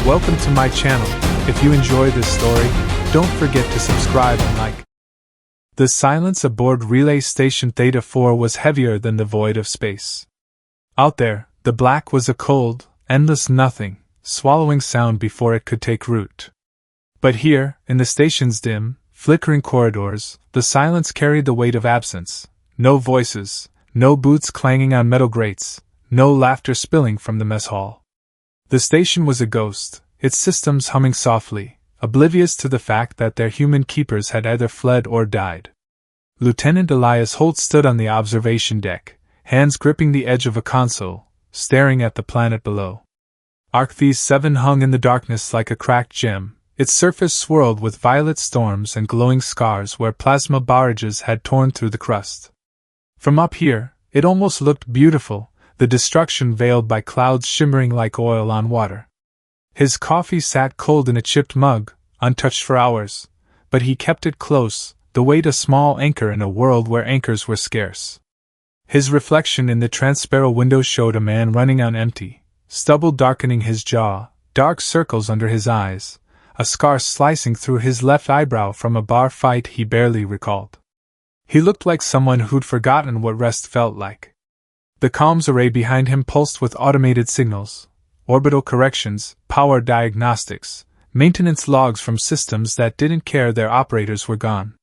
Welcome to my channel. If you enjoy this story, don't forget to subscribe and like. The silence aboard Relay Station Theta 4 was heavier than the void of space. Out there, the black was a cold, endless nothing, swallowing sound before it could take root. But here, in the station's dim, flickering corridors, the silence carried the weight of absence. No voices, no boots clanging on metal grates, no laughter spilling from the mess hall. The station was a ghost, its systems humming softly, oblivious to the fact that their human keepers had either fled or died. Lieutenant Elias Holt stood on the observation deck, hands gripping the edge of a console, staring at the planet below. Arcthys 7 hung in the darkness like a cracked gem, its surface swirled with violet storms and glowing scars where plasma barrages had torn through the crust. From up here, it almost looked beautiful, the destruction veiled by clouds shimmering like oil on water. His coffee sat cold in a chipped mug, untouched for hours, but he kept it close, the weight a small anchor in a world where anchors were scarce. His reflection in the transparent window showed a man running on empty, stubble darkening his jaw, dark circles under his eyes, a scar slicing through his left eyebrow from a bar fight he barely recalled. He looked like someone who'd forgotten what rest felt like. The comms array behind him pulsed with automated signals, orbital corrections, power diagnostics, maintenance logs from systems that didn't care their operators were gone.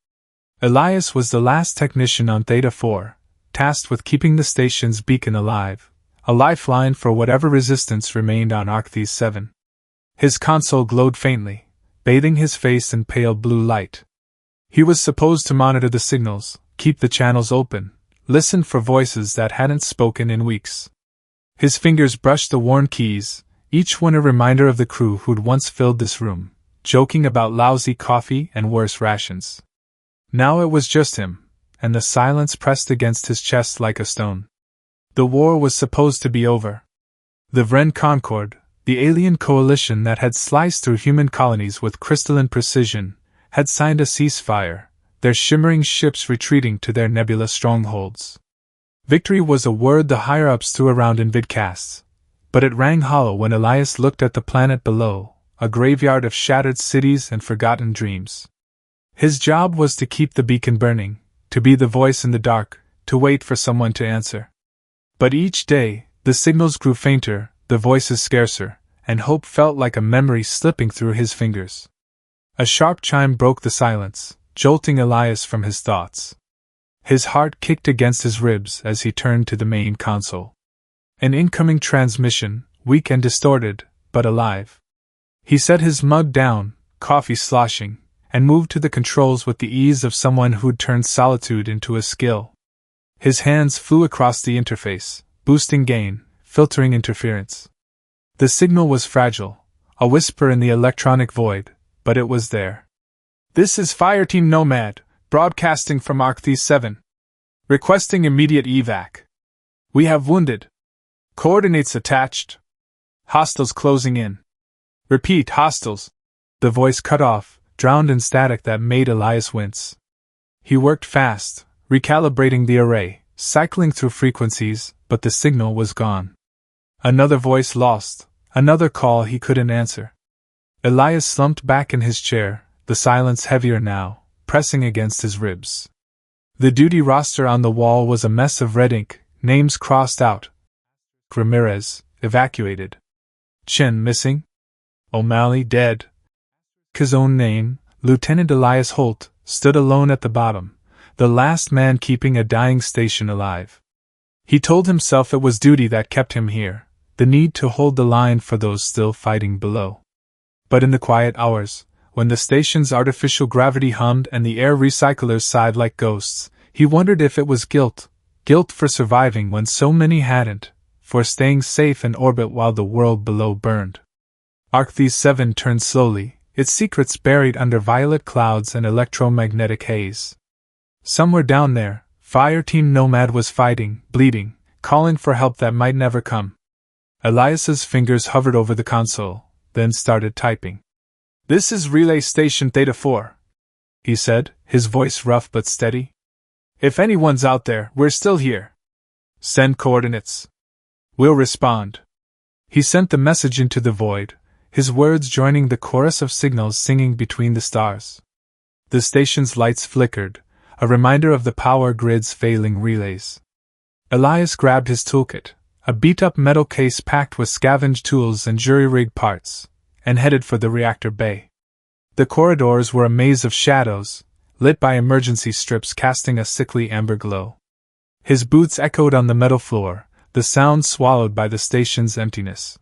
Elias was the last technician on Theta 4, tasked with keeping the station's beacon alive, a lifeline for whatever resistance remained on Arcthys 7. His console glowed faintly, bathing his face in pale blue light. He was supposed to monitor the signals, keep the channels open, listen for voices that hadn't spoken in weeks. His fingers brushed the worn keys, each one a reminder of the crew who'd once filled this room, joking about lousy coffee and worse rations. Now it was just him, and the silence pressed against his chest like a stone. The war was supposed to be over. The Vrenn Concord, the alien coalition that had sliced through human colonies with crystalline precision, had signed a ceasefire, their shimmering ships retreating to their nebulous strongholds. Victory was a word the higher-ups threw around in vidcasts, but it rang hollow when Elias looked at the planet below, a graveyard of shattered cities and forgotten dreams. His job was to keep the beacon burning, to be the voice in the dark, to wait for someone to answer. But each day, the signals grew fainter, the voices scarcer, and hope felt like a memory slipping through his fingers. A sharp chime broke the silence, jolting Elias from his thoughts. His heart kicked against his ribs as he turned to the main console. An incoming transmission, weak and distorted, but alive. He set his mug down, coffee sloshing, and moved to the controls with the ease of someone who'd turned solitude into a skill. His hands flew across the interface, boosting gain, filtering interference. The signal was fragile, a whisper in the electronic void, but it was there. "This is Fireteam Nomad, broadcasting from Arcthys 7. Requesting immediate evac. We have wounded. Coordinates attached. Hostiles closing in. Repeat, hostiles." The voice cut off, drowned in static that made Elias wince. He worked fast, recalibrating the array, cycling through frequencies, but the signal was gone. Another voice lost, another call he couldn't answer. Elias slumped back in his chair, the silence heavier now, pressing against his ribs. The duty roster on the wall was a mess of red ink, names crossed out. Ramirez, evacuated. Chen missing. O'Malley dead. His own name, Lieutenant Elias Holt, stood alone at the bottom, the last man keeping a dying station alive. He told himself it was duty that kept him here, the need to hold the line for those still fighting below. But in the quiet hours, when the station's artificial gravity hummed and the air recyclers sighed like ghosts, he wondered if it was guilt for surviving when so many hadn't, for staying safe in orbit while the world below burned. Arcthys 7 turned slowly, its secrets buried under violet clouds and electromagnetic haze. Somewhere down there, Fireteam Nomad was fighting, bleeding, calling for help that might never come. Elias's fingers hovered over the console, then started typing. "This is Relay Station Theta 4, he said, his voice rough but steady. "If anyone's out there, we're still here. Send coordinates. We'll respond." He sent the message into the void, his words joining the chorus of signals singing between the stars. The station's lights flickered, a reminder of the power grid's failing relays. Elias grabbed his toolkit, a beat-up metal case packed with scavenged tools and jury-rig parts, and headed for the reactor bay. The corridors were a maze of shadows, lit by emergency strips casting a sickly amber glow. His boots echoed on the metal floor, the sound swallowed by the station's emptiness.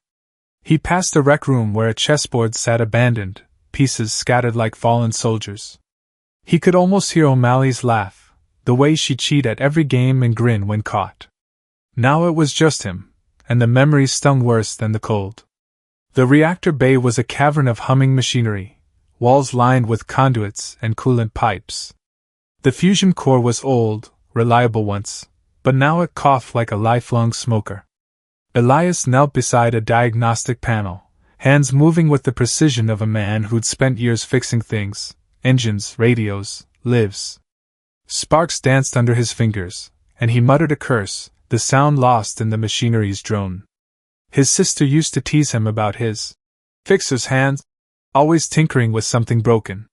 He passed a rec room where a chessboard sat abandoned, pieces scattered like fallen soldiers. He could almost hear O'Malley's laugh, the way she'd cheat at every game and grin when caught. Now it was just him, and the memories stung worse than the cold. The reactor bay was a cavern of humming machinery, walls lined with conduits and coolant pipes. The fusion core was old, reliable once, but now it coughed like a lifelong smoker. Elias knelt beside a diagnostic panel, hands moving with the precision of a man who'd spent years fixing things, engines, radios, lives. Sparks danced under his fingers, and he muttered a curse, the sound lost in the machinery's drone. His sister used to tease him about his fixer's hands, always tinkering with something broken.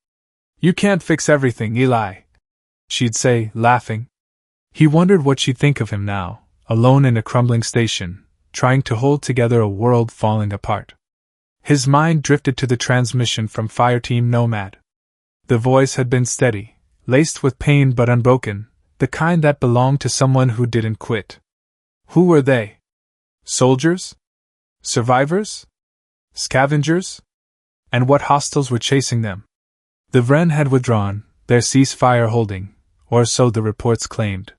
"You can't fix everything, Eli," she'd say, laughing. He wondered what she'd think of him now, alone in a crumbling station, trying to hold together a world falling apart. His mind drifted to the transmission from Fireteam Nomad. The voice had been steady, laced with pain but unbroken, the kind that belonged to someone who didn't quit. Who were they? Soldiers? Survivors? Scavengers? And what hostiles were chasing them? The Vrenn had withdrawn, their ceasefire holding, or so the reports claimed.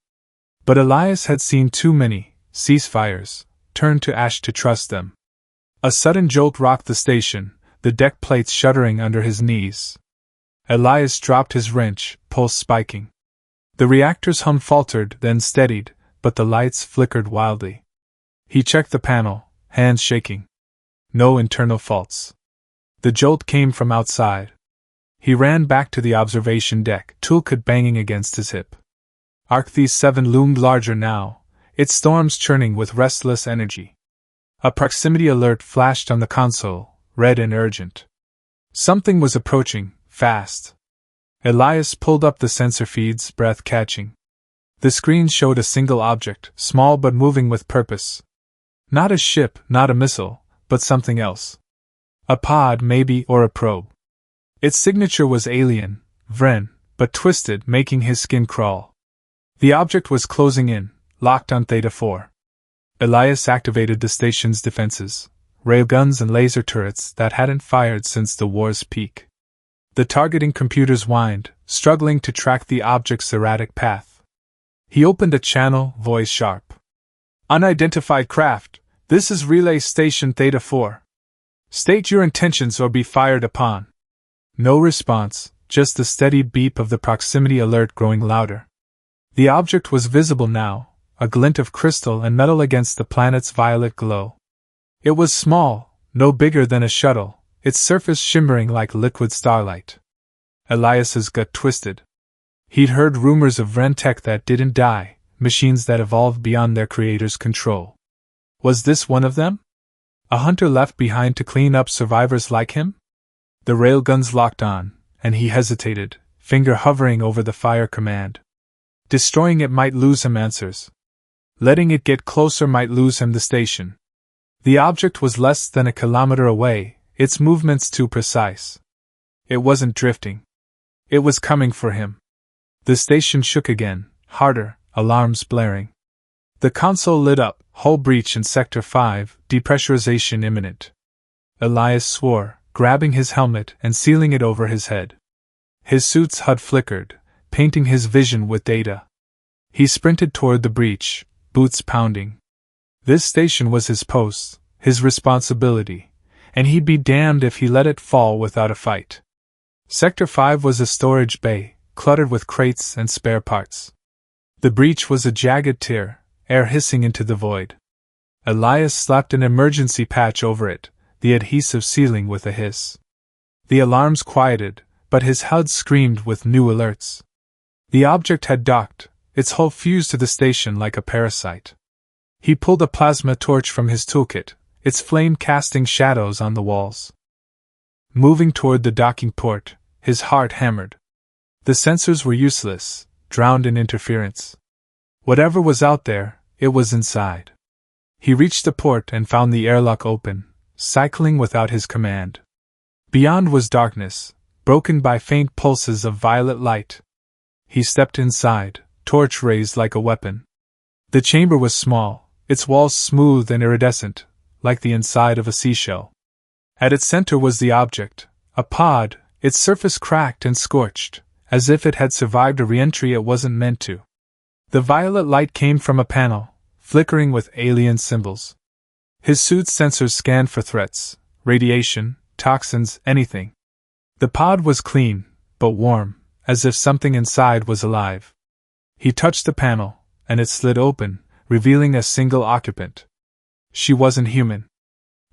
But Elias had seen too many ceasefires turn to ash to trust them. A sudden jolt rocked the station, the deck plates shuddering under his knees. Elias dropped his wrench, pulse spiking. The reactor's hum faltered, then steadied, but the lights flickered wildly. He checked the panel, hands shaking. No internal faults. The jolt came from outside. He ran back to the observation deck, toolkit banging against his hip. Arcthese 7 loomed larger now, its storms churning with restless energy. A proximity alert flashed on the console, red and urgent. Something was approaching, fast. Elias pulled up the sensor feeds, breath catching. The screen showed a single object, small but moving with purpose. Not a ship, not a missile, but something else. A pod, maybe, or a probe. Its signature was alien, Vrenn, but twisted, making his skin crawl. The object was closing in, locked on Theta 4. Elias activated the station's defenses, railguns and laser turrets that hadn't fired since the war's peak. The targeting computers whined, struggling to track the object's erratic path. He opened a channel, voice sharp. "Unidentified craft, this is Relay Station Theta 4. State your intentions or be fired upon." No response, just the steady beep of the proximity alert growing louder. The object was visible now, a glint of crystal and metal against the planet's violet glow. It was small, no bigger than a shuttle, its surface shimmering like liquid starlight. Elias's gut twisted. He'd heard rumors of Vrenn tech that didn't die, machines that evolved beyond their creator's control. Was this one of them? A hunter left behind to clean up survivors like him? The railguns locked on, and he hesitated, finger hovering over the fire command. Destroying it might lose him answers. Letting it get closer might lose him the station. The object was less than a kilometer away, its movements too precise. It wasn't drifting. It was coming for him. The station shook again, harder, alarms blaring. The console lit up, hull breach in Sector 5, depressurization imminent. Elias swore, grabbing his helmet and sealing it over his head. His suit's HUD flickered, painting his vision with data. He sprinted toward the breach, boots pounding. This station was his post, his responsibility, and he'd be damned if he let it fall without a fight. Sector 5 was a storage bay, cluttered with crates and spare parts. The breach was a jagged tear, air hissing into the void. Elias slapped an emergency patch over it, the adhesive sealing with a hiss. The alarms quieted, but his HUD screamed with new alerts. The object had docked, its hull fused to the station like a parasite. He pulled a plasma torch from his toolkit, its flame casting shadows on the walls. moving toward the docking port, his heart hammered. The sensors were useless, drowned in interference. Whatever was out there, it was inside. He reached the port and found the airlock open, cycling without his command. Beyond was darkness, broken by faint pulses of violet light. He stepped inside, torch raised like a weapon. The chamber was small, its walls smooth and iridescent, like the inside of a seashell. At its center was the object, a pod, its surface cracked and scorched, as if it had survived a re-entry it wasn't meant to. The violet light came from a panel, flickering with alien symbols. His suit's sensors scanned for threats, radiation, toxins, anything. The pod was clean, but warm, as if something inside was alive. He touched the panel, and it slid open, revealing a single occupant. She wasn't human.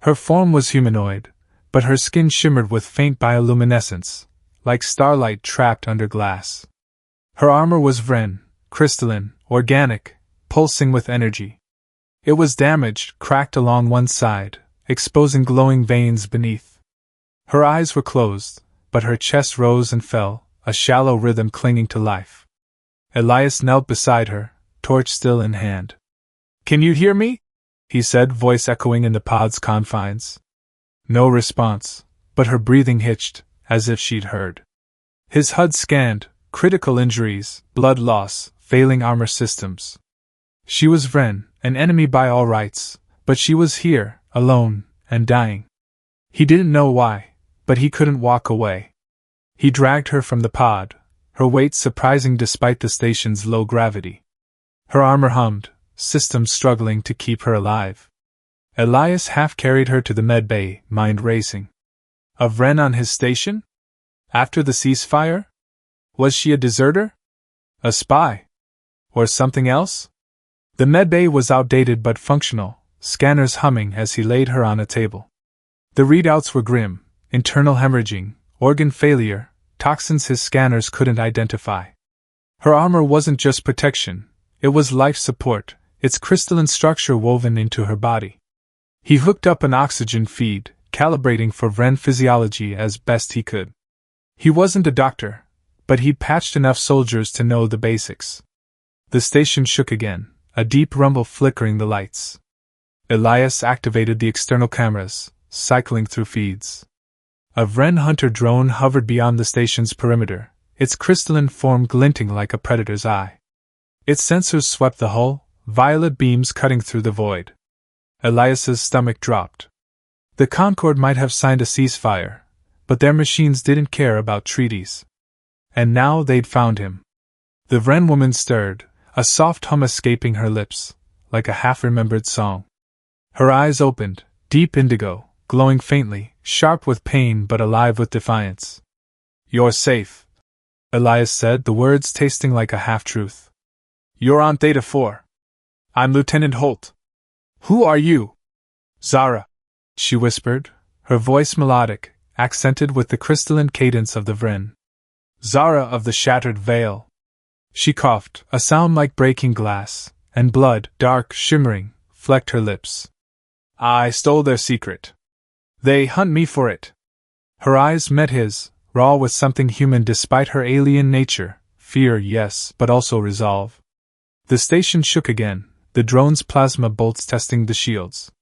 Her form was humanoid, but her skin shimmered with faint bioluminescence, like starlight trapped under glass. Her armor was Vrenn, crystalline, organic, pulsing with energy. It was damaged, cracked along one side, exposing glowing veins beneath. Her eyes were closed, but her chest rose and fell, a shallow rhythm clinging to life. Elias knelt beside her, torch still in hand. "Can you hear me?" he said, voice echoing in the pod's confines. No response, but her breathing hitched, as if she'd heard. His HUD scanned, critical injuries, blood loss, failing armor systems. She was Vrenn, an enemy by all rights, but she was here, alone, and dying. He didn't know why, but he couldn't walk away. He dragged her from the pod, her weight surprising despite the station's low gravity. Her armor hummed, systems struggling to keep her alive. Elias half-carried her to the med bay, mind racing. A Vrenn on his station? After the ceasefire? Was she a deserter? A spy? Or something else? The med bay was outdated but functional, scanners humming as he laid her on a table. The readouts were grim, internal hemorrhaging, organ failure, toxins his scanners couldn't identify. Her armor wasn't just protection, it was life support, its crystalline structure woven into her body. He hooked up an oxygen feed, calibrating for Vrenn physiology as best he could. He wasn't a doctor, but he'd patched enough soldiers to know the basics. The station shook again, a deep rumble flickering the lights. Elias activated the external cameras, cycling through feeds. A Vrenn hunter drone hovered beyond the station's perimeter, its crystalline form glinting like a predator's eye. Its sensors swept the hull, violet beams cutting through the void. Elias's stomach dropped. The Concord might have signed a ceasefire, but their machines didn't care about treaties. And now they'd found him. The Vrenn woman stirred, a soft hum escaping her lips, like a half-remembered song. Her eyes opened, deep indigo, glowing faintly, sharp with pain but alive with defiance. "You're safe," Elias said, the words tasting like a half-truth. "You're on Theta 4. I'm Lieutenant Holt. Who are you?" "Zara," she whispered, her voice melodic, accented with the crystalline cadence of the Vrenn. "Zara of the Shattered Veil." She coughed, a sound like breaking glass, and blood, dark, shimmering, flecked her lips. "I stole their secret. They hunt me for it." Her eyes met his, raw with something human despite her alien nature, fear, yes, but also resolve. The station shook again, the drone's plasma bolts testing the shields.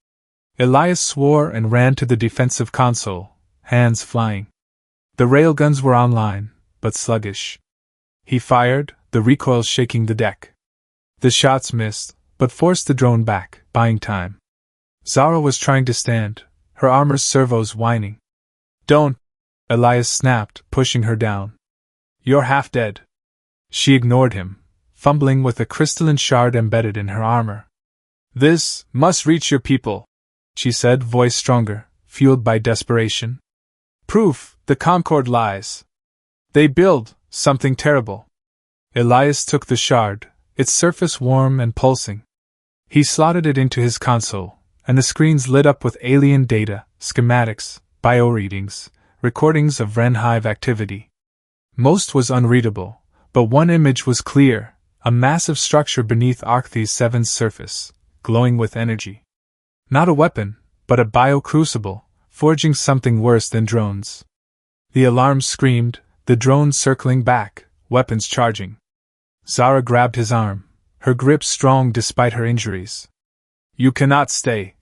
Elias swore and ran to the defensive console, hands flying. The railguns were online, but sluggish. He fired, the recoil shaking the deck. The shots missed, but forced the drone back, buying time. Zara was trying to stand, her armor's servos whining. "Don't!" Elias snapped, pushing her down. "You're half dead." She ignored him, fumbling with a crystalline shard embedded in her armor. "This must reach your people," she said, voice stronger, fueled by desperation. "Proof the Concord lies. They build something terrible." Elias took the shard, its surface warm and pulsing. He slotted it into his console, and the screens lit up with alien data, schematics, bioreadings, recordings of Vrenn hive activity. Most was unreadable, but one image was clear, a massive structure beneath Arcthes 7's surface, glowing with energy. Not a weapon, but a bio-crucible, forging something worse than drones. The alarm screamed, the drones circling back, weapons charging. Zara grabbed his arm, her grip strong despite her injuries. "You cannot stay,"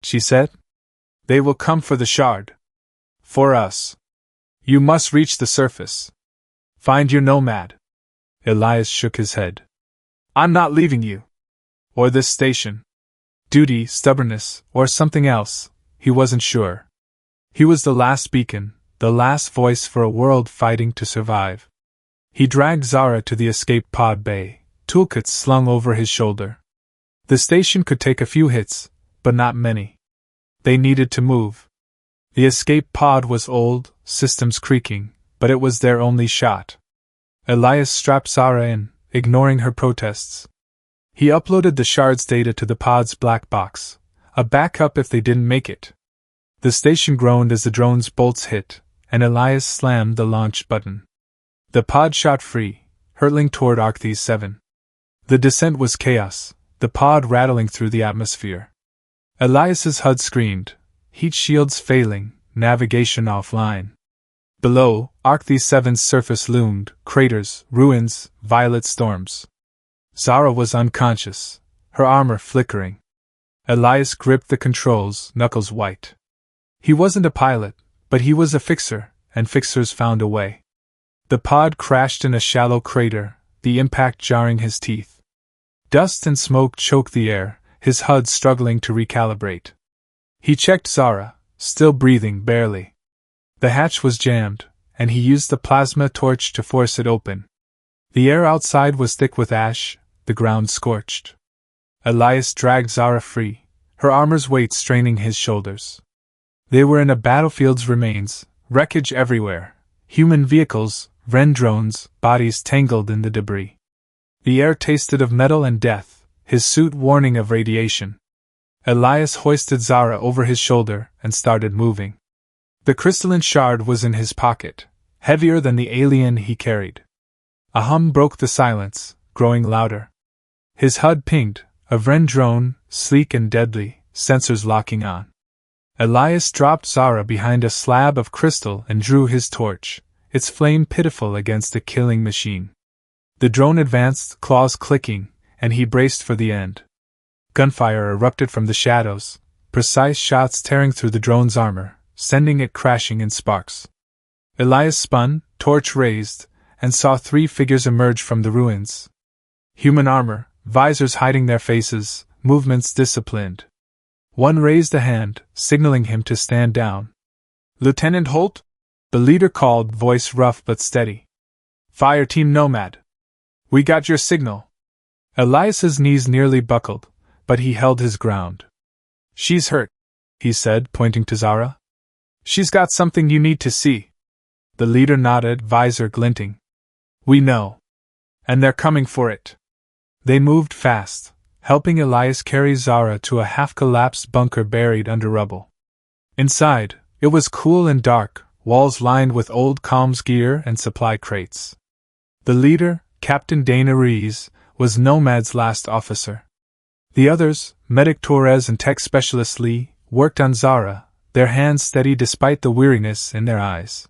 she said. "They will come for the shard. For us. You must reach the surface. Find your nomad." Elias shook his head. "I'm not leaving you. Or this station. Duty, stubbornness, or something else, he wasn't sure. He was the last beacon, the last voice for a world fighting to survive." He dragged Zara to the escape pod bay, toolkits slung over his shoulder. The station could take a few hits, but not many. They needed to move. The escape pod was old, systems creaking, but it was their only shot. Elias strapped Zara in, ignoring her protests. He uploaded the shard's data to the pod's black box, a backup if they didn't make it. The station groaned as the drone's bolts hit, and Elias slammed the launch button. The pod shot free, hurtling toward Arcthes 7. The descent was chaos, the pod rattling through the atmosphere. Elias's HUD screamed, heat shields failing, navigation offline. Below, Arcthes 7's surface loomed, craters, ruins, violet storms. Zara was unconscious, her armor flickering. Elias gripped the controls, knuckles white. He wasn't a pilot, but he was a fixer, and fixers found a way. The pod crashed in a shallow crater, the impact jarring his teeth. Dust and smoke choked the air, his HUD struggling to recalibrate. He checked Zara, still breathing barely. The hatch was jammed, and he used the plasma torch to force it open. The air outside was thick with ash, the ground scorched. Elias dragged Zara free, her armor's weight straining his shoulders. They were in a battlefield's remains, wreckage everywhere, human vehicles, Vrenn drones, bodies tangled in the debris. The air tasted of metal and death, his suit warning of radiation. Elias hoisted Zara over his shoulder and started moving. The crystalline shard was in his pocket, heavier than the alien he carried. A hum broke the silence, growing louder. His HUD pinged, a Vrenn drone, sleek and deadly, sensors locking on. Elias dropped Zara behind a slab of crystal and drew his torch, its flame pitiful against the killing machine. The drone advanced, claws clicking, and he braced for the end. Gunfire erupted from the shadows, precise shots tearing through the drone's armor, sending it crashing in sparks. Elias spun, torch raised, and saw 3 figures emerge from the ruins. Human armor, visors hiding their faces, movements disciplined. One raised a hand, signaling him to stand down. "Lieutenant Holt?" the leader called, voice rough but steady. "Fire Team Nomad. We got your signal." Elias's knees nearly buckled, but he held his ground. "She's hurt," he said, pointing to Zara. "She's got something you need to see." The leader nodded, visor glinting. "We know. And they're coming for it." They moved fast, helping Elias carry Zara to a half-collapsed bunker buried under rubble. Inside, it was cool and dark, walls lined with old comms gear and supply crates. The leader, Captain Dana Ruiz, was Nomad's last officer. The others, Medic Torres and Tech Specialist Lee, worked on Zara, their hands steady despite the weariness in their eyes.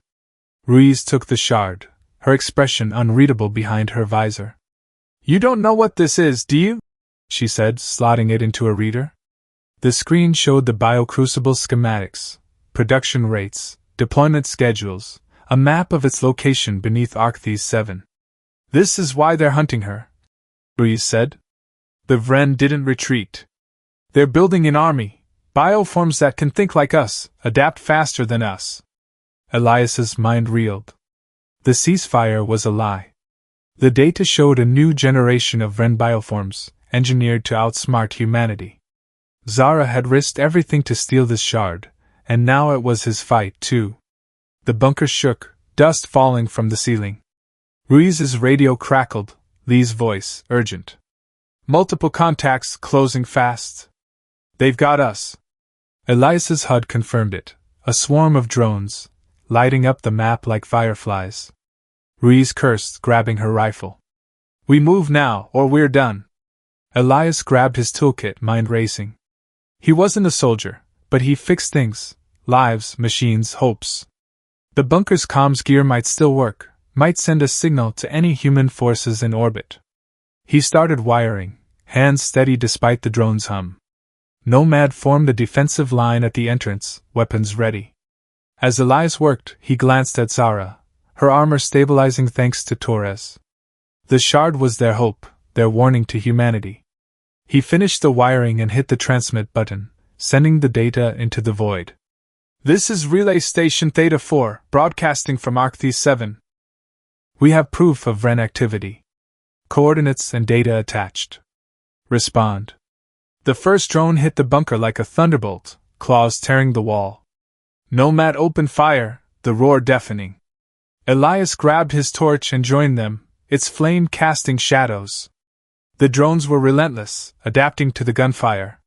Ruiz took the shard, her expression unreadable behind her visor. "You don't know what this is, do you?" she said, slotting it into a reader. The screen showed the bio-crucible schematics, production rates, deployment schedules, a map of its location beneath Arcthes 7. "This is why they're hunting her," Ruiz said. "The Vrenn didn't retreat. They're building an army, bioforms that can think like us, adapt faster than us." Elias's mind reeled. The ceasefire was a lie. The data showed a new generation of Vrenn bioforms, engineered to outsmart humanity. Zara had risked everything to steal this shard, and now it was his fight, too. The bunker shook, dust falling from the ceiling. Ruiz's radio crackled, Lee's voice, urgent. "Multiple contacts closing fast. They've got us." Elias's HUD confirmed it, a swarm of drones, lighting up the map like fireflies. Ruiz cursed, grabbing her rifle. "We move now, or we're done." Elias grabbed his toolkit, mind racing. He wasn't a soldier, but he fixed things, lives, machines, hopes. The bunker's comms gear might still work, might send a signal to any human forces in orbit. He started wiring, hands steady despite the drone's hum. Nomad formed a defensive line at the entrance, weapons ready. As Elias worked, he glanced at Zara, her armor stabilizing thanks to Torres. The shard was their hope, their warning to humanity. He finished the wiring and hit the transmit button, sending the data into the void. This is Relay Station Theta 4, broadcasting from Arcthea 7. We have proof of Vrenn activity. Coordinates and data attached. Respond. The first drone hit the bunker like a thunderbolt, claws tearing the wall. Nomad opened fire, the roar deafening. Elias grabbed his torch and joined them, its flame casting shadows. The drones were relentless, adapting to the gunfire.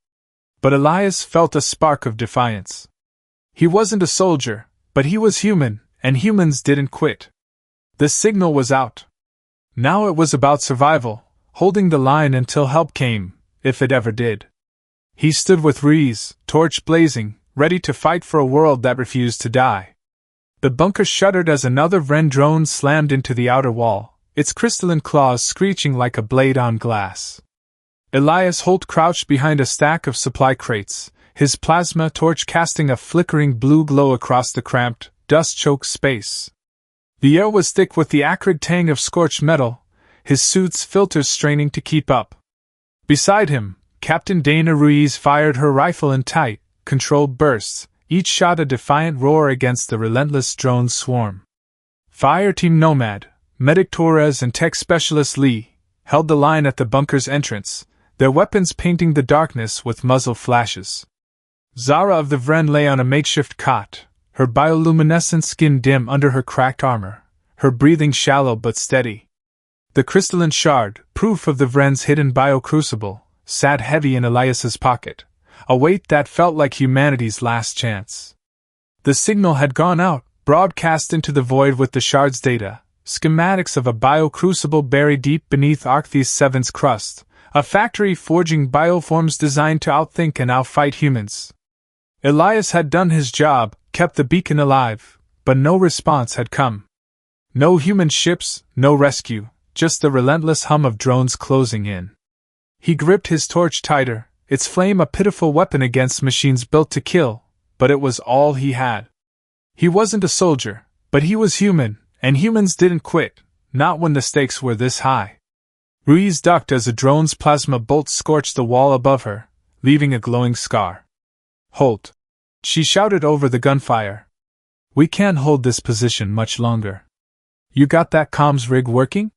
But Elias felt a spark of defiance. He wasn't a soldier, but he was human, and humans didn't quit. The signal was out. Now it was about survival, holding the line until help came, if it ever did. He stood with Ruiz, torch blazing, ready to fight for a world that refused to die. The bunker shuddered as another Vrenn drone slammed into the outer wall, its crystalline claws screeching like a blade on glass. Elias Holt crouched behind a stack of supply crates, his plasma torch casting a flickering blue glow across the cramped, dust-choked space. The air was thick with the acrid tang of scorched metal, his suit's filters straining to keep up. Beside him, Captain Dana Ruiz fired her rifle in tight, controlled bursts, each shot a defiant roar against the relentless drone swarm. Fireteam Nomad, Medic Torres and Tech Specialist Lee held the line at the bunker's entrance, their weapons painting the darkness with muzzle flashes. Zara of the Vrenn lay on a makeshift cot, her bioluminescent skin dim under her cracked armor, her breathing shallow but steady. The crystalline shard, proof of the Vrenn's hidden bio-crucible, sat heavy in Elias's pocket, a weight that felt like humanity's last chance. The signal had gone out, broadcast into the void with the shard's data, schematics of a bio-crucible buried deep beneath Arcthea 7's crust, a factory forging bioforms designed to outthink and outfight humans. Elias had done his job, kept the beacon alive, but no response had come. No human ships, no rescue, just the relentless hum of drones closing in. He gripped his torch tighter, its flame a pitiful weapon against machines built to kill, but it was all he had. He wasn't a soldier, but he was human, and humans didn't quit, not when the stakes were this high. Ruiz ducked as a drone's plasma bolt scorched the wall above her, leaving a glowing scar. "Halt!" she shouted over the gunfire. "We can't hold this position much longer. You got that comms rig working?"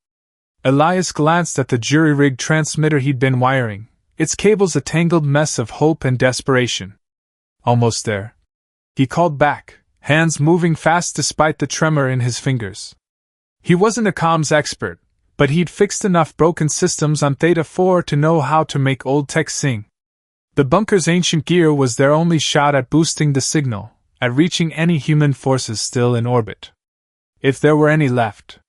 Elias glanced at the jury-rig transmitter he'd been wiring, its cables a tangled mess of hope and desperation. "Almost there," he called back, hands moving fast despite the tremor in his fingers. He wasn't a comms expert, but he'd fixed enough broken systems on Theta 4 to know how to make old tech sing. The bunker's ancient gear was their only shot at boosting the signal, at reaching any human forces still in orbit. If there were any left.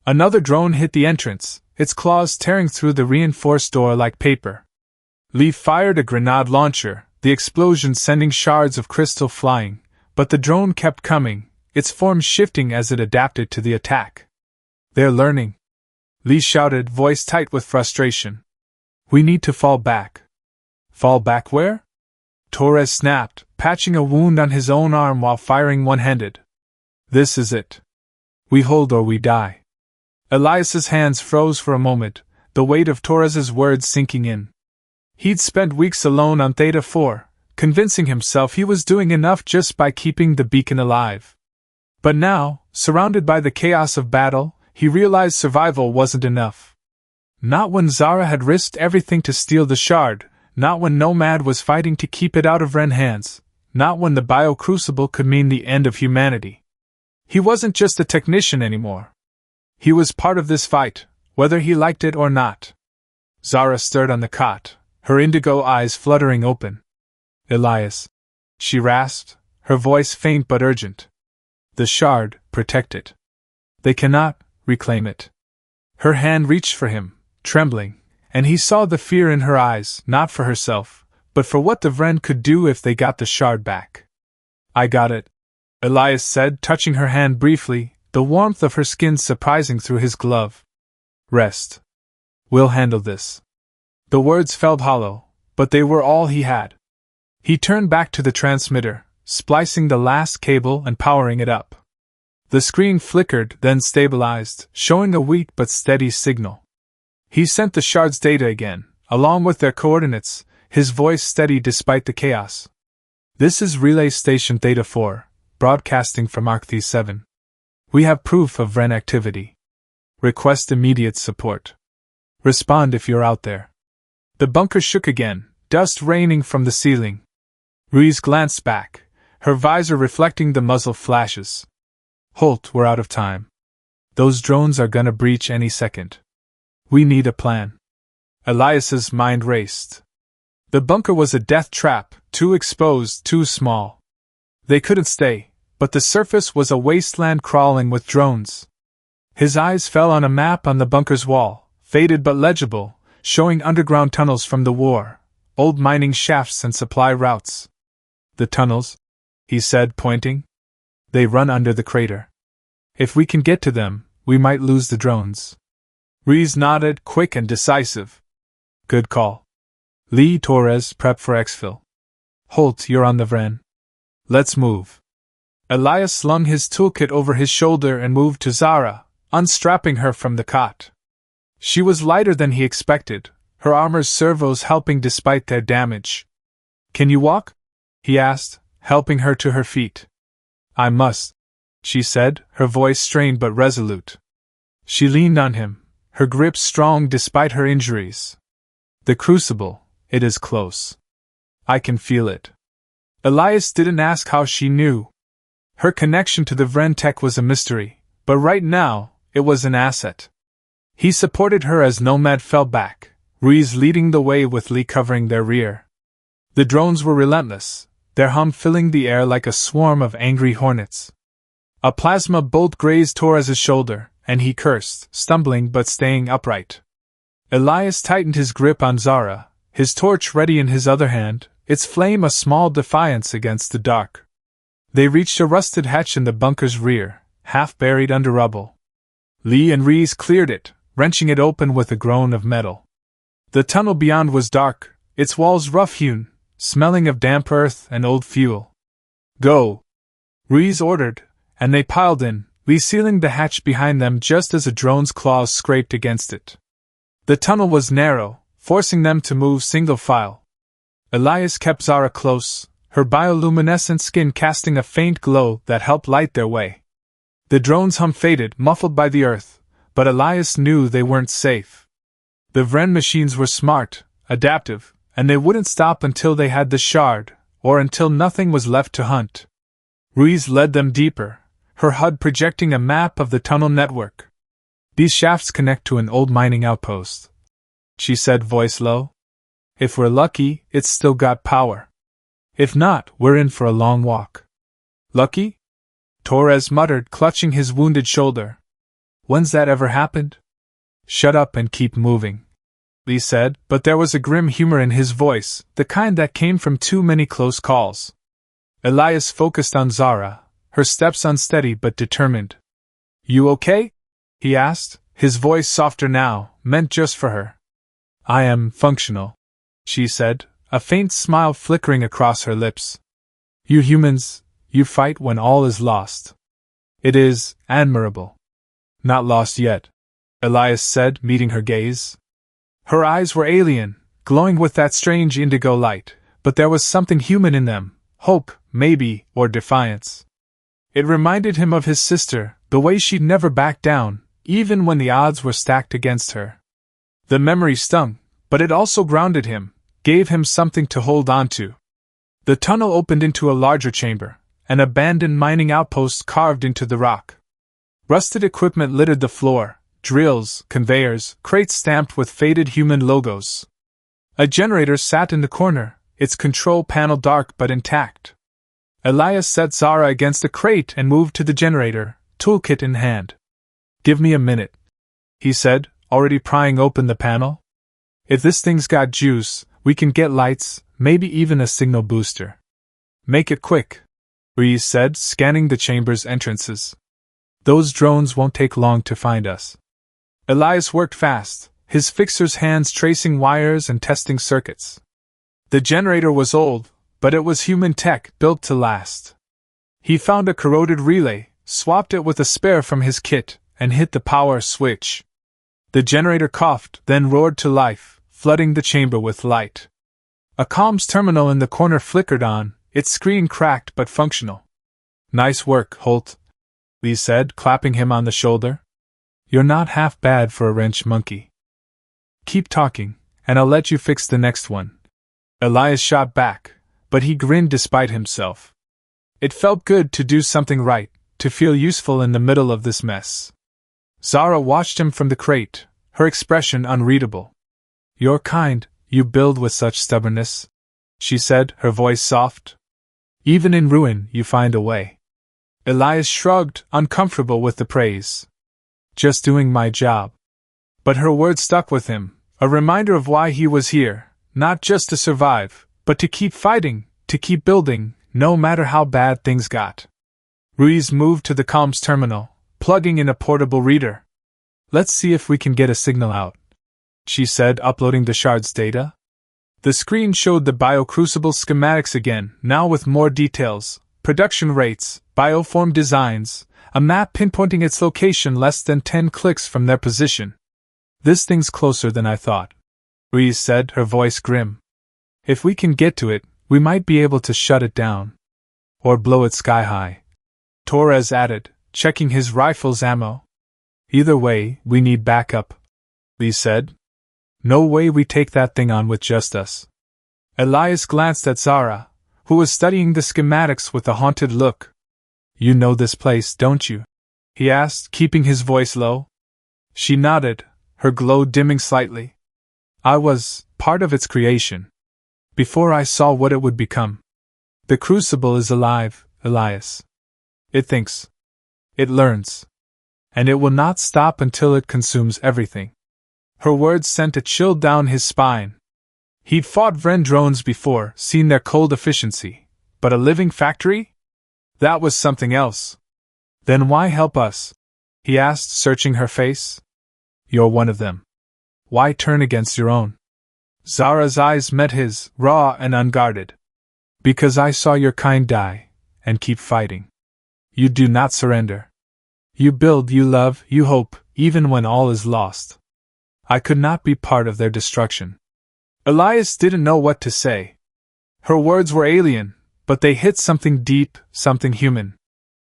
Another drone hit the entrance, its claws tearing through the reinforced door like paper. Lee fired a grenade launcher, the explosion sending shards of crystal flying, but the drone kept coming, its form shifting as it adapted to the attack. "They're learning," Lee shouted, voice tight with frustration. "We need to fall back." "Fall back where?" Torres snapped, patching a wound on his own arm while firing one-handed. "This is it. We hold or we die." Elias's hands froze for a moment, the weight of Torres's words sinking in. He'd spent weeks alone on Theta 4, convincing himself he was doing enough just by keeping the beacon alive. But now, surrounded by the chaos of battle, he realized survival wasn't enough. Not when Zara had risked everything to steal the shard, not when Nomad was fighting to keep it out of Vrenn hands, not when the bio-crucible could mean the end of humanity. He wasn't just a technician anymore. He was part of this fight, whether he liked it or not. Zara stirred on the cot, her indigo eyes fluttering open. "Elias," she rasped, her voice faint but urgent. "The shard, protect it. They cannot reclaim it." Her hand reached for him, trembling, and he saw the fear in her eyes, not for herself, but for what the Vrenn could do if they got the shard back. I got it, Elias said, touching her hand briefly, the warmth of her skin surprising through his glove. Rest. We'll handle this. The words felt hollow, but they were all he had. He turned back to the transmitter, splicing the last cable and powering it up. The screen flickered, then stabilized, showing a weak but steady signal. He sent the shards' data again, along with their coordinates, his voice steady despite the chaos. This is Relay Station Theta 4, broadcasting from Arcthe 7. We have proof of Vrenn activity. Request immediate support. Respond if you're out there. The bunker shook again, dust raining from the ceiling. Ruiz glanced back, her visor reflecting the muzzle flashes. Holt, we're out of time. Those drones are gonna breach any second. We need a plan. Elias's mind raced. The bunker was a death trap, too exposed, too small. They couldn't stay, but the surface was a wasteland crawling with drones. His eyes fell on a map on the bunker's wall, faded but legible, showing underground tunnels from the war, old mining shafts and supply routes. The tunnels? He said, pointing. They run under the crater. If we can get to them, we might lose the drones. Ruiz nodded, quick and decisive. Good call. Lee, Torres, prep for exfil. Holt, you're on the Vrenn. Let's move. Elias slung his toolkit over his shoulder and moved to Zara, unstrapping her from the cot. She was lighter than he expected, her armor's servos helping despite their damage. Can you walk? He asked, helping her to her feet. I must, she said, her voice strained but resolute. She leaned on him, her grip strong despite her injuries. The crucible, it is close. I can feel it. Elias didn't ask how she knew. Her connection to the Vrenn tech was a mystery, but right now, it was an asset. He supported her as Nomad fell back, Ruiz leading the way with Lee covering their rear. The drones were relentless, their hum filling the air like a swarm of angry hornets. A plasma bolt grazed Torres's shoulder, and he cursed, stumbling but staying upright. Elias tightened his grip on Zara, his torch ready in his other hand, its flame a small defiance against the dark. They reached a rusted hatch in the bunker's rear, half buried under rubble. Lee and Ruiz cleared it, wrenching it open with a groan of metal. The tunnel beyond was dark, its walls rough-hewn, smelling of damp earth and old fuel. Go! Ruiz ordered, and they piled in, Lee sealing the hatch behind them just as a drone's claws scraped against it. The tunnel was narrow, forcing them to move single file. Elias kept Zara close, her bioluminescent skin casting a faint glow that helped light their way. The drone's hum faded, muffled by the earth, but Elias knew they weren't safe. The Vrenn machines were smart, adaptive, and they wouldn't stop until they had the shard, or until nothing was left to hunt. Ruiz led them deeper, her HUD projecting a map of the tunnel network. These shafts connect to an old mining outpost, she said, voice low. If we're lucky, it's still got power. If not, we're in for a long walk. Lucky? Torres muttered, clutching his wounded shoulder. When's that ever happened? Shut up and keep moving, Lee said, but there was a grim humor in his voice, the kind that came from too many close calls. Elias focused on Zara, her steps unsteady but determined. You okay? He asked, his voice softer now, meant just for her. I am functional, she said, a faint smile flickering across her lips. You humans, you fight when all is lost. It is admirable. Not lost yet, Elias said, meeting her gaze. Her eyes were alien, glowing with that strange indigo light, but there was something human in them, hope, maybe, or defiance. It reminded him of his sister, the way she'd never back down, even when the odds were stacked against her. The memory stung, but it also grounded him, gave him something to hold on to. The tunnel opened into a larger chamber, an abandoned mining outpost carved into the rock. Rusted equipment littered the floor, drills, conveyors, crates stamped with faded human logos. A generator sat in the corner, its control panel dark but intact. Elias set Zara against a crate and moved to the generator, toolkit in hand. Give me a minute, he said, already prying open the panel. If this thing's got juice, we can get lights, maybe even a signal booster. Make it quick. Reese said, scanning the chamber's entrances. Those drones won't take long to find us. Elias worked fast, his fixer's hands tracing wires and testing circuits. The generator was old, but it was human tech built to last. He found a corroded relay, swapped it with a spare from his kit, and hit the power switch. The generator coughed, then roared to life, flooding the chamber with light. A comms terminal in the corner flickered on, its screen cracked but functional. Nice work, Holt, Lee said, clapping him on the shoulder. You're not half bad for a wrench monkey. Keep talking, and I'll let you fix the next one. Elias shot back, but he grinned despite himself. It felt good to do something right, to feel useful in the middle of this mess. Zara watched him from the crate, her expression unreadable. You're kind, you build with such stubbornness, she said, her voice soft. Even in ruin, you find a way. Elias shrugged, uncomfortable with the praise. Just doing my job. But her words stuck with him, a reminder of why he was here, not just to survive, but to keep fighting, to keep building, no matter how bad things got. Ruiz moved to the comms terminal, plugging in a portable reader. Let's see if we can get a signal out, she said, uploading the shard's data. The screen showed the bio-crucible schematics again, now with more details, production rates, bioform designs, a map pinpointing its location less than 10 clicks from their position. This thing's closer than I thought, Ruiz said, her voice grim. If we can get to it, we might be able to shut it down. Or blow it sky high. Torres added, checking his rifle's ammo. Either way, we need backup, Lee said. No way we take that thing on with just us. Elias glanced at Zara, who was studying the schematics with a haunted look. You know this place, don't you? He asked, keeping his voice low. She nodded, her glow dimming slightly. I was part of its creation. Before I saw what it would become. The crucible is alive, Elias. It thinks. It learns. And it will not stop until it consumes everything. Her words sent a chill down his spine. He'd fought Vrenn drones before, seen their cold efficiency, but a living factory? That was something else. Then why help us? He asked, searching her face. You're one of them. Why turn against your own? Zara's eyes met his, raw and unguarded. Because I saw your kind die, and keep fighting. You do not surrender. You build, you love, you hope, even when all is lost. I could not be part of their destruction. Elias didn't know what to say. Her words were alien, but they hit something deep, something human.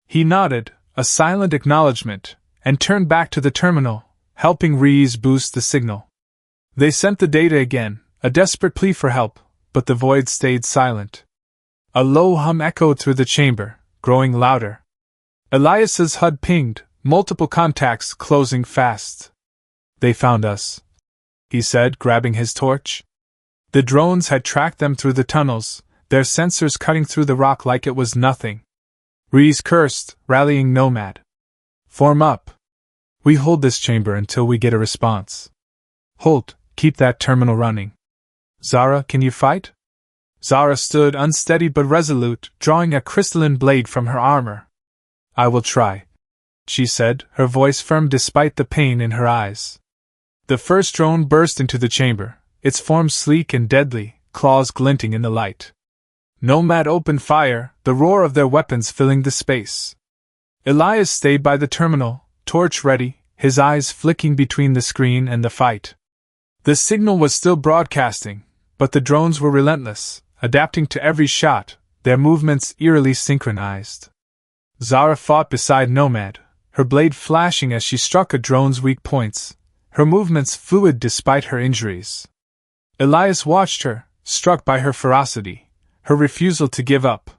He nodded, a silent acknowledgement, and turned back to the terminal, helping Reese boost the signal. They sent the data again, a desperate plea for help, but the void stayed silent. A low hum echoed through the chamber, growing louder. Elias's HUD pinged, multiple contacts closing fast. They found us, he said, grabbing his torch. The drones had tracked them through the tunnels, their sensors cutting through the rock like it was nothing. Reese cursed, rallying Nomad. Form up. We hold this chamber until we get a response. Holt, keep that terminal running. Zara, can you fight? Zara stood unsteady but resolute, drawing a crystalline blade from her armor. I will try, she said, her voice firm despite the pain in her eyes. The first drone burst into the chamber, its form sleek and deadly, claws glinting in the light. Nomad opened fire, the roar of their weapons filling the space. Elias stayed by the terminal, torch ready, his eyes flicking between the screen and the fight. The signal was still broadcasting, but the drones were relentless, adapting to every shot, their movements eerily synchronized. Zara fought beside Nomad, her blade flashing as she struck a drone's weak points, her movements fluid despite her injuries. Elias watched her, struck by her ferocity, her refusal to give up.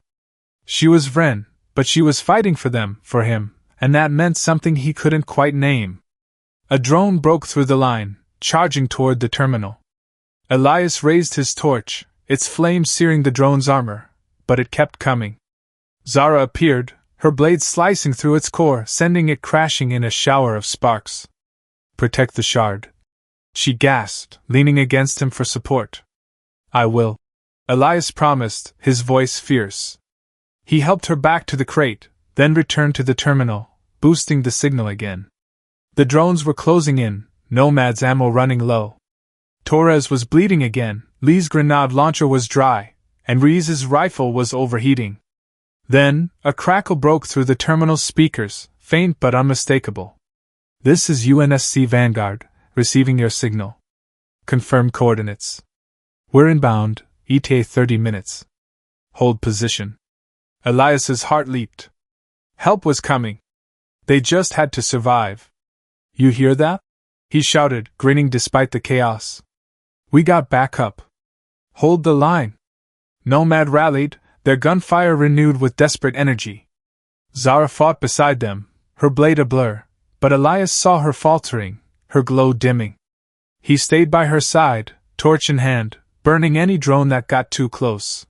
She was Vrenn, but she was fighting for them, for him, and that meant something he couldn't quite name. A drone broke through the line, charging toward the terminal. Elias raised his torch, its flame searing the drone's armor, but it kept coming. Zara appeared, her blade slicing through its core, sending it crashing in a shower of sparks. Protect the shard, she gasped, leaning against him for support. I will, Elias promised, his voice fierce. He helped her back to the crate, then returned to the terminal, boosting the signal again. The drones were closing in, Nomad's ammo running low. Torres was bleeding again, Lee's grenade launcher was dry, and Reese's rifle was overheating. Then, a crackle broke through the terminal speakers, faint but unmistakable. "This is UNSC Vanguard, receiving your signal. Confirm coordinates. We're inbound, ETA 30 minutes. Hold position." Elias's heart leaped. Help was coming. They just had to survive. "You hear that?" he shouted, grinning despite the chaos. "We got backup. Hold the line." Nomad rallied, their gunfire renewed with desperate energy. Zara fought beside them, her blade a blur, but Elias saw her faltering, her glow dimming. He stayed by her side, torch in hand, burning any drone that got too close.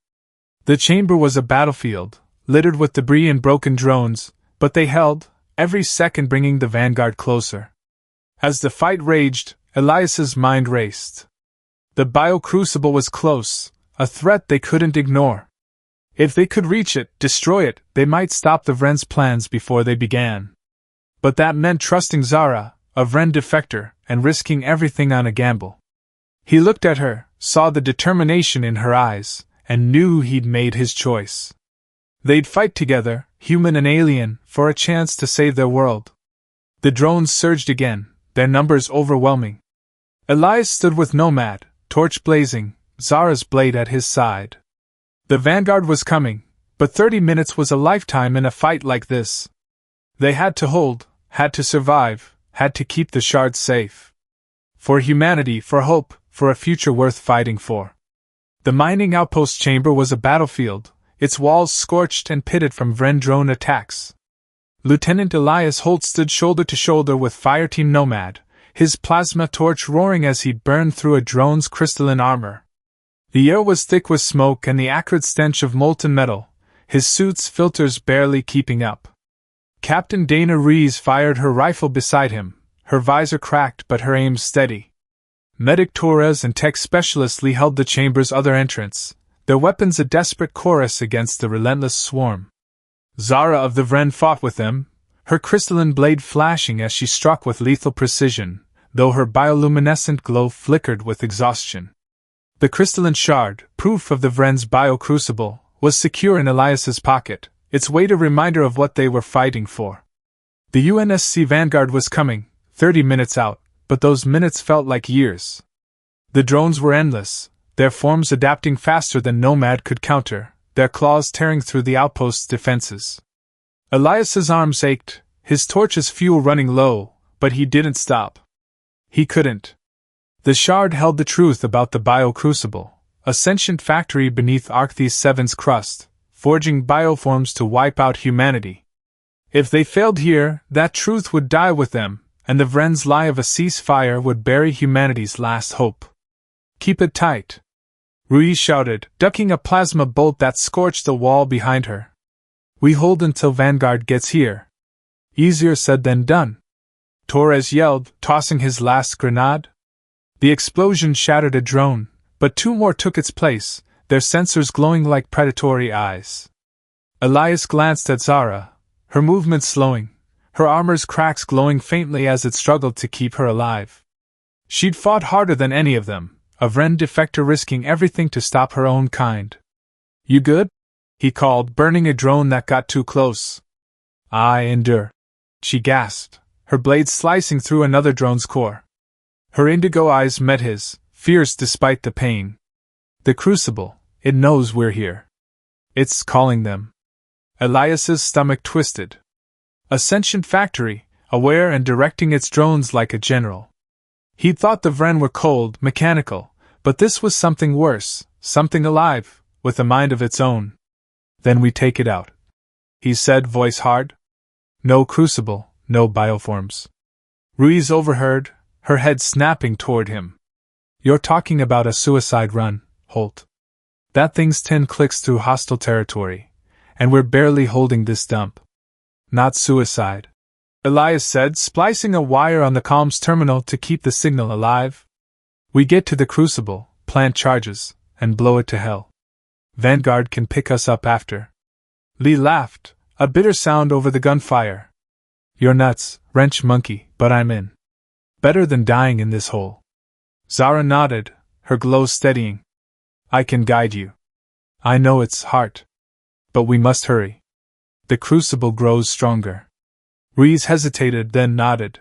The chamber was a battlefield, littered with debris and broken drones, but they held, every second bringing the vanguard closer. As the fight raged, Elias's mind raced. The bio-crucible was close, a threat they couldn't ignore. If they could reach it, destroy it, they might stop the Vrenn's plans before they began. But that meant trusting Zara, a Vrenn defector, and risking everything on a gamble. He looked at her, saw the determination in her eyes, and knew he'd made his choice. They'd fight together, human and alien, for a chance to save their world. The drones surged again, their numbers overwhelming. Elias stood with Nomad, torch blazing, Zara's blade at his side. The vanguard was coming, but 30 minutes was a lifetime in a fight like this. They had to hold, had to survive, had to keep the shards safe. For humanity, for hope, for a future worth fighting for. The mining outpost chamber was a battlefield, its walls scorched and pitted from Vrenn drone attacks. Lieutenant Elias Holt stood shoulder to shoulder with Fireteam Nomad, his plasma torch roaring as he burned through a drone's crystalline armor. The air was thick with smoke and the acrid stench of molten metal, his suit's filters barely keeping up. Captain Dana Rees fired her rifle beside him, her visor cracked but her aim steady. Medic Torres and tech specialist Lee held the chamber's other entrance, their weapons a desperate chorus against the relentless swarm. Zara of the Vrenn fought with them, her crystalline blade flashing as she struck with lethal precision, though her bioluminescent glow flickered with exhaustion. The crystalline shard, proof of the Vrenn's bio-crucible, was secure in Elias's pocket, its weight a reminder of what they were fighting for. The UNSC Vanguard was coming, 30 minutes out, but those minutes felt like years. The drones were endless, their forms adapting faster than Nomad could counter, their claws tearing through the outpost's defenses. Elias's arms ached, his torch's fuel running low, but he didn't stop. He couldn't. The shard held the truth about the bio-crucible, a sentient factory beneath Arcthys 7's crust, forging bioforms to wipe out humanity. If they failed here, that truth would die with them, and the Vrenn's lie of a ceasefire would bury humanity's last hope. "Keep it tight," Ruiz shouted, ducking a plasma bolt that scorched the wall behind her. "We hold until Vanguard gets here." "Easier said than done," Torres yelled, tossing his last grenade. The explosion shattered a drone, but two more took its place, their sensors glowing like predatory eyes. Elias glanced at Zara, her movements slowing, her armor's cracks glowing faintly as it struggled to keep her alive. She'd fought harder than any of them, a Vrenn defector risking everything to stop her own kind. "You good?" he called, burning a drone that got too close. "I endure," she gasped, her blade slicing through another drone's core. Her indigo eyes met his, fierce despite the pain. "The crucible, it knows we're here. It's calling them." Elias's stomach twisted. A sentient factory, aware and directing its drones like a general. He'd thought the Vrenn were cold, mechanical, but this was something worse, something alive, with a mind of its own. "Then we take it out," he said, voice hard. "No crucible, no bioforms." Ruiz overheard, her head snapping toward him. "You're talking about a suicide run, Holt. That thing's 10 clicks through hostile territory, and we're barely holding this dump." "Not suicide," Elias said, splicing a wire on the comms terminal to keep the signal alive. "We get to the crucible, plant charges, and blow it to hell. Vanguard can pick us up after." Lee laughed, a bitter sound over the gunfire. You're nuts, wrench monkey, but I'm in. Better than dying in this hole. Zara nodded, her glow steadying. I can guide you. I know it's hard. But we must hurry. The crucible grows stronger. Reese hesitated, then nodded.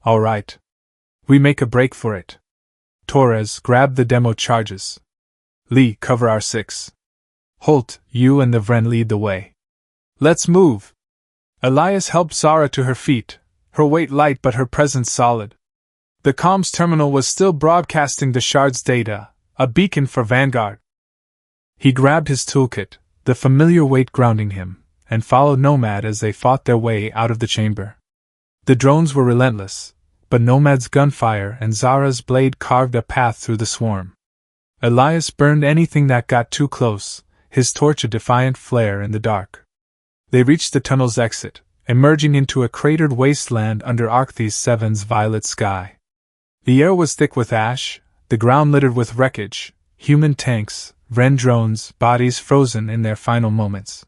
All right. We make a break for it. Torres, grab the demo charges. Lee, cover our 6. Holt, you and the Vrenn lead the way. Let's move. Elias helped Zara to her feet, her weight light but her presence solid. The comms terminal was still broadcasting the shard's data, a beacon for Vanguard. He grabbed his toolkit, the familiar weight grounding him, and followed Nomad as they fought their way out of the chamber. The drones were relentless, but Nomad's gunfire and Zara's blade carved a path through the swarm. Elias burned anything that got too close, his torch a defiant flare in the dark. They reached the tunnel's exit, emerging into a cratered wasteland under Arcthys 7's violet sky. The air was thick with ash, the ground littered with wreckage, human tanks, Vrenn drones, bodies frozen in their final moments.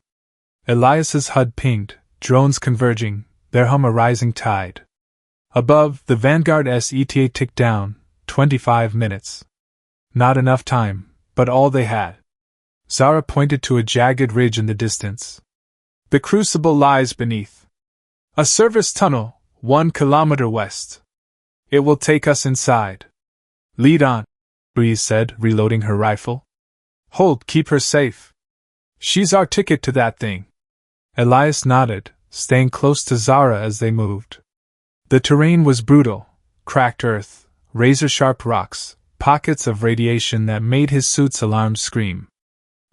Elias's HUD pinged, drones converging, their hum a rising tide. Above, the Vanguard's ETA ticked down, 25 minutes. Not enough time, but all they had. Zara pointed to a jagged ridge in the distance. The crucible lies beneath. A service tunnel, 1 kilometer west. It will take us inside. Lead on, Breeze said, reloading her rifle. Holt, keep her safe. She's our ticket to that thing. Elias nodded, staying close to Zara as they moved. The terrain was brutal, cracked earth, razor-sharp rocks, pockets of radiation that made his suit's alarms scream.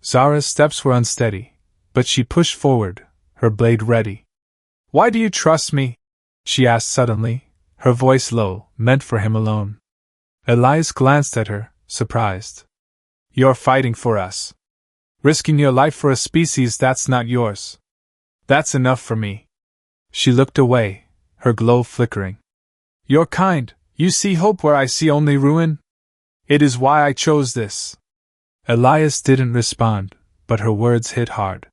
Zara's steps were unsteady, but she pushed forward, her blade ready. Why do you trust me? She asked suddenly, her voice low, meant for him alone. Elias glanced at her, surprised. You're fighting for us. Risking your life for a species that's not yours. That's enough for me. She looked away, her glow flickering. You're kind, you see hope where I see only ruin? It is why I chose this. Elias didn't respond, but her words hit hard.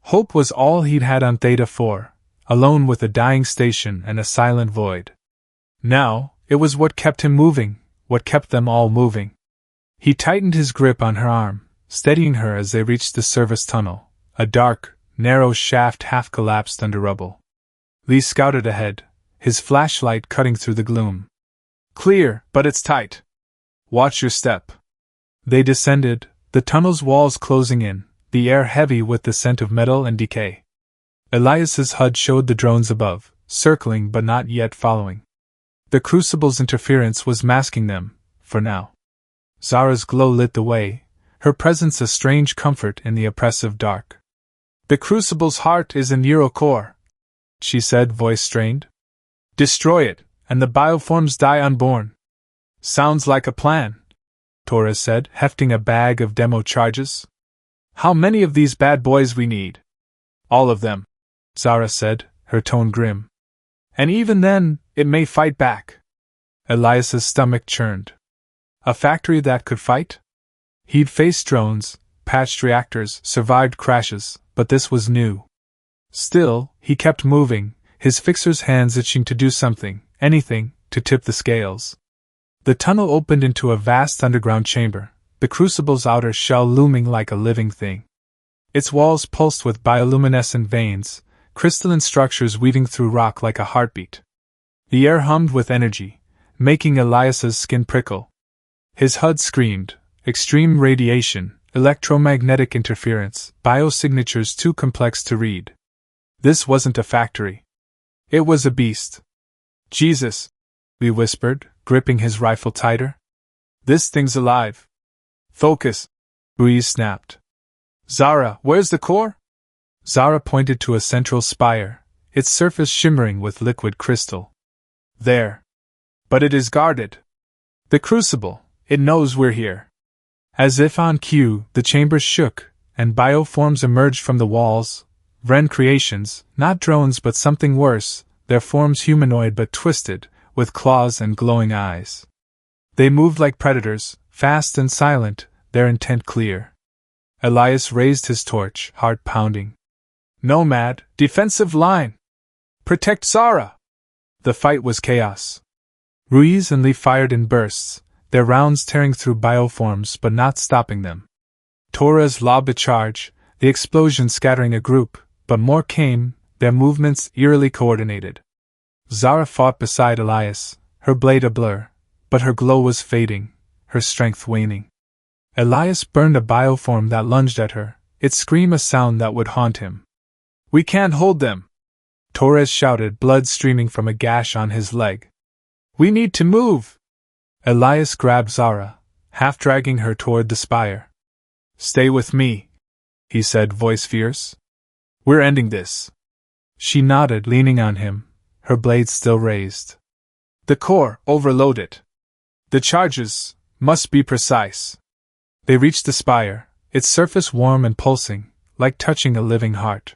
Hope was all he'd had on Theta 4, alone with a dying station and a silent void. Now, it was what kept him moving, what kept them all moving. He tightened his grip on her arm, steadying her as they reached the service tunnel, a dark, narrow shaft half collapsed under rubble. Lee scouted ahead, his flashlight cutting through the gloom. Clear, but it's tight. Watch your step. They descended, the tunnel's walls closing in, the air heavy with the scent of metal and decay. Elias's HUD showed the drones above, circling but not yet following. The crucible's interference was masking them, for now. Zara's glow lit the way, her presence a strange comfort in the oppressive dark. The crucible's heart is in Eurocore, she said, voice strained. Destroy it, and the bioforms die unborn. Sounds like a plan, Torres said, hefting a bag of demo charges. How many of these bad boys we need? All of them, Zara said, her tone grim. And even then, it may fight back. Elias's stomach churned. A factory that could fight? He'd faced drones, patched reactors, survived crashes, but this was new. Still, he kept moving, his fixer's hands itching to do something, anything, to tip the scales. The tunnel opened into a vast underground chamber, the crucible's outer shell looming like a living thing. Its walls pulsed with bioluminescent veins, crystalline structures weaving through rock like a heartbeat. The air hummed with energy, making Elias's skin prickle. His HUD screamed, extreme radiation, electromagnetic interference, biosignatures too complex to read. This wasn't a factory. It was a beast. Jesus, Lee whispered, gripping his rifle tighter. This thing's alive. Focus, Breeze snapped. Zara, where's the core? Zara pointed to a central spire, its surface shimmering with liquid crystal. There. But it is guarded. The crucible, it knows we're here. As if on cue, the chambers shook, and bioforms emerged from the walls, Vrenn creations, not drones but something worse, their forms humanoid but twisted, with claws and glowing eyes. They moved like predators, fast and silent, their intent clear. Elias raised his torch, heart pounding. Nomad, defensive line! Protect Zara! The fight was chaos. Ruiz and Lee fired in bursts, their rounds tearing through bioforms but not stopping them. Torres lobbed a charge, the explosion scattering a group, but more came, their movements eerily coordinated. Zara fought beside Elias, her blade a blur, but her glow was fading, her strength waning. Elias burned a bioform that lunged at her, its scream a sound that would haunt him. "We can't hold them!" Torres shouted, blood streaming from a gash on his leg. "We need to move!" Elias grabbed Zara, half dragging her toward the spire. "Stay with me," he said, voice fierce. "We're ending this." She nodded, leaning on him, her blade still raised. "The core, overload it. The charges must be precise." They reached the spire, its surface warm and pulsing, like touching a living heart.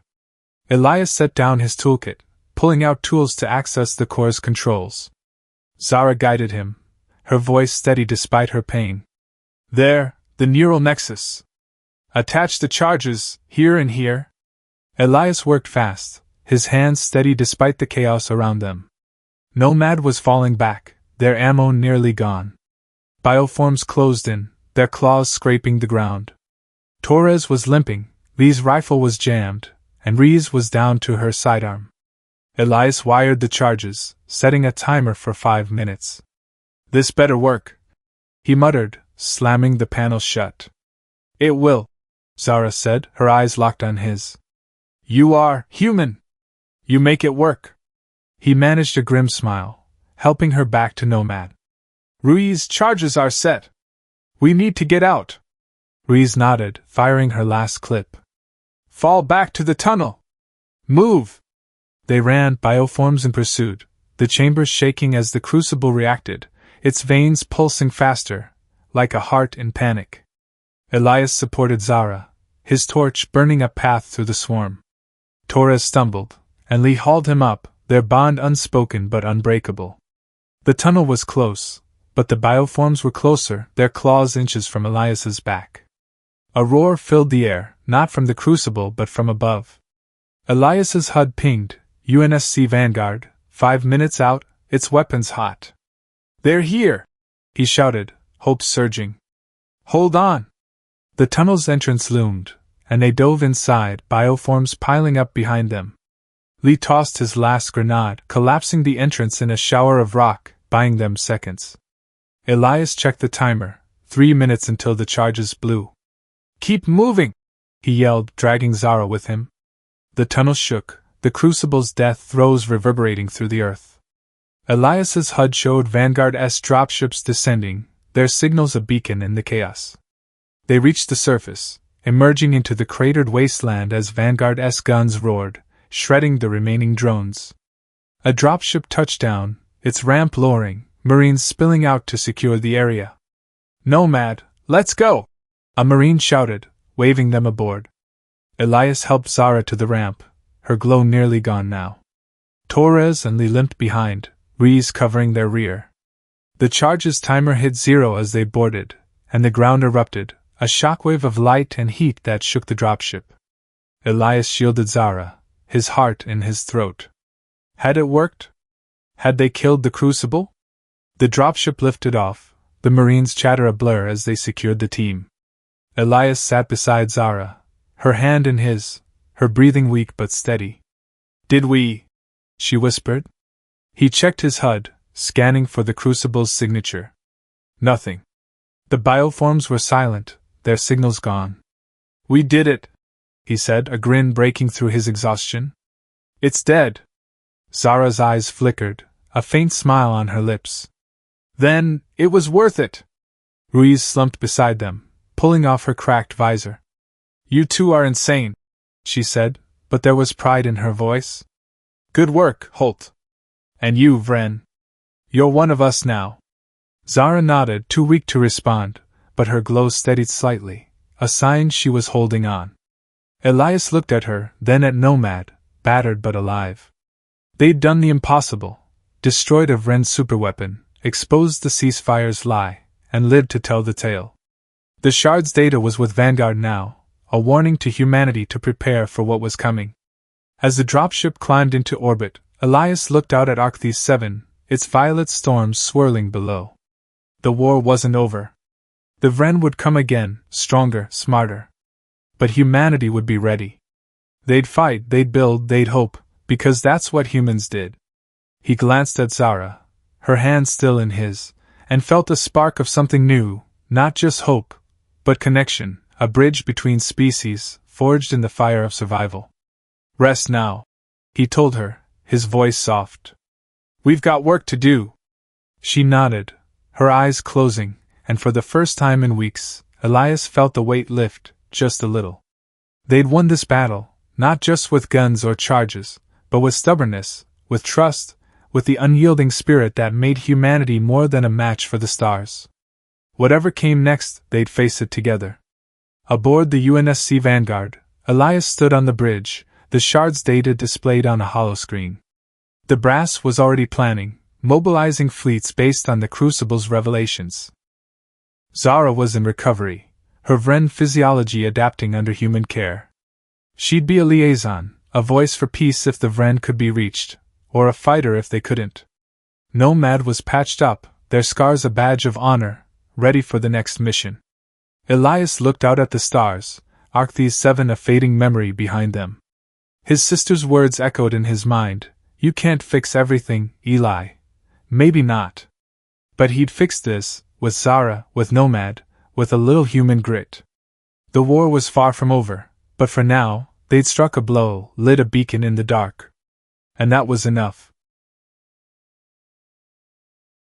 Elias set down his toolkit, pulling out tools to access the core's controls. Zara guided him, her voice steady despite her pain. "There, the neural nexus. Attach the charges, here and here." Elias worked fast, his hands steady despite the chaos around them. Nomad was falling back, their ammo nearly gone. Bioforms closed in, their claws scraping the ground. Torres was limping, Lee's rifle was jammed, and Ruiz was down to her sidearm. Elias wired the charges, setting a timer for 5 minutes. "This better work," he muttered, slamming the panel shut. "It will," Zara said, her eyes locked on his. "You are human. You make it work." He managed a grim smile, helping her back to Nomad. "Ruiz, charges are set. We need to get out." Ruiz nodded, firing her last clip. "Fall back to the tunnel. Move!" They ran, bioforms in pursuit, the chambers shaking as the crucible reacted, its veins pulsing faster, like a heart in panic. Elias supported Zara, his torch burning a path through the swarm. Torres stumbled, and Lee hauled him up, their bond unspoken but unbreakable. The tunnel was close, but the bioforms were closer, their claws inches from Elias's back. A roar filled the air, not from the crucible but from above. Elias's HUD pinged, UNSC Vanguard, 5 minutes out, its weapons hot. "They're here!" he shouted, hope surging. "Hold on!" The tunnel's entrance loomed, and they dove inside, bioforms piling up behind them. Lee tossed his last grenade, collapsing the entrance in a shower of rock, buying them seconds. Elias checked the timer, 3 minutes until the charges blew. "Keep moving!" he yelled, dragging Zara with him. The tunnel shook, the crucible's death throes reverberating through the earth. Elias's HUD showed Vanguard-S dropships descending, their signals a beacon in the chaos. They reached the surface, emerging into the cratered wasteland as Vanguard-S guns roared, shredding the remaining drones. A dropship touched down, its ramp lowering, Marines spilling out to secure the area. "Nomad, let's go!" a Marine shouted, waving them aboard. Elias helped Zara to the ramp, her glow nearly gone now. Torres and Lee limped behind, Ruiz covering their rear. The charge's timer hit 0 as they boarded, and the ground erupted, a shockwave of light and heat that shook the dropship. Elias shielded Zara, his heart in his throat. Had it worked? Had they killed the crucible? The dropship lifted off, the Marines' chatter a blur as they secured the team. Elias sat beside Zara, her hand in his, her breathing weak but steady. "Did we?" she whispered. He checked his HUD, scanning for the crucible's signature. Nothing. The bioforms were silent, their signals gone. "We did it," he said, a grin breaking through his exhaustion. "It's dead." Zara's eyes flickered, a faint smile on her lips. "Then, it was worth it." Ruiz slumped beside them, pulling off her cracked visor. "You two are insane," she said, but there was pride in her voice. "Good work, Holt. And you, Vrenn. You're one of us now." Zara nodded, too weak to respond, but her glow steadied slightly, a sign she was holding on. Elias looked at her, then at Nomad, battered but alive. They'd done the impossible, destroyed a Vrenn superweapon, exposed the ceasefire's lie, and lived to tell the tale. The shard's data was with Vanguard now, a warning to humanity to prepare for what was coming. As the dropship climbed into orbit, Elias looked out at Arcthys 7, its violet storms swirling below. The war wasn't over. The Vrenn would come again, stronger, smarter. But humanity would be ready. They'd fight, they'd build, they'd hope, because that's what humans did. He glanced at Zara, her hand still in his, and felt a spark of something new, not just hope, but connection, a bridge between species, forged in the fire of survival. Rest now, he told her, his voice soft. We've got work to do. She nodded, her eyes closing, and for the first time in weeks, Elias felt the weight lift, just a little. They'd won this battle, not just with guns or charges, but with stubbornness, with trust, with the unyielding spirit that made humanity more than a match for the stars. Whatever came next, they'd face it together. Aboard the UNSC Vanguard, Elias stood on the bridge, the shard's data displayed on a holoscreen. The brass was already planning, mobilizing fleets based on the Crucible's revelations. Zara was in recovery, her Vrenn physiology adapting under human care. She'd be a liaison, a voice for peace if the Vrenn could be reached, or a fighter if they couldn't. Nomad was patched up, their scars a badge of honor, ready for the next mission. Elias looked out at the stars, Arcthys 7 a fading memory behind them. His sister's words echoed in his mind, "You can't fix everything, Eli." Maybe not. But he'd fix this, with Zara, with Nomad, with a little human grit. The war was far from over, but for now, they'd struck a blow, lit a beacon in the dark. And that was enough.